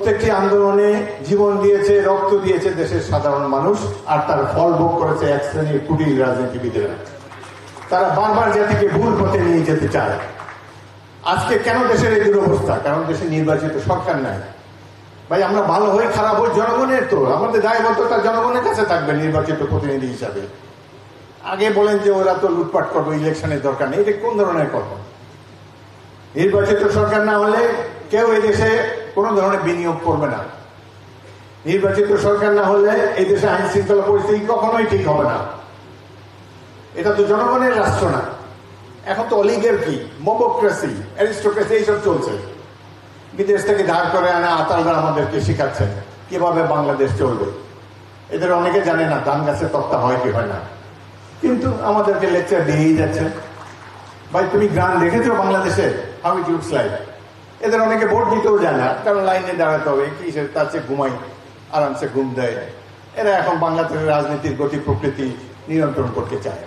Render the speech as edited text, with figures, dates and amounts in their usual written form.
প্রত্যেকটি আন্দোলনে জীবন দিয়েছে, রক্ত দিয়েছে দেশের সাধারণ মানুষ, আর তার ফল ভোগ করেছে এক শ্রেণীর কুটিল রাজনীতিবিদেরা। তারা বারবার জাতিকে ভুল পথে নিয়ে যেতে চায়। আজকে কেন দেশের এই দুরবস্থা? কারণ দেশে নির্বাচিত সরকার নাই। ভাই, আমরা ভালো হই খারাপ হই জনগণের, তো আমাদের দায়বদ্ধতা জনগণের কাছে থাকবে নির্বাচিত প্রতিনিধি হিসাবে। আগে বলেন যে ওরা তো লুটপাট করবো, ইলেকশনের দরকার নেই, এটা কোন ধরনের কথা? নির্বাচিত সরকার না হলে কেউ এই দেশে কোন ধরনের বিনিয়োগ করবে না। নির্বাচিত সরকার না হলে এই দেশে আইন শৃঙ্খলা পরিস্থিতি কখনোই ঠিক হবে না। এটা তো জনগণের রাষ্ট্র না। এখন তো অলিগার্কি, মোবোক্রেসি, অ্যারিস্টোক্রেসি এইসব চলছে। বিদেশ থেকে ধার করে আনা আতালরা আমাদেরকে শেখাচ্ছেন কিভাবে বাংলাদেশ চলবে। এদের অনেকে জানে না ধান গাছের তক্তা হয় কি হয় না, কিন্তু আমাদেরকে লেকচার দিয়েই যাচ্ছেন। ভাই, তুমি গ্রাম দেখেছো বাংলাদেশে? How it looks like. এদের অনেকে ভোট দিতেও যায় না, কারণ লাইনে দাঁড়াতে হবে, কিসের তার চেয়ে ঘুমাই, আরামসে ঘুম দেয়। এরা এখন বাংলাদেশের রাজনীতির গতি প্রকৃতি নিয়ন্ত্রণ করতে চায়।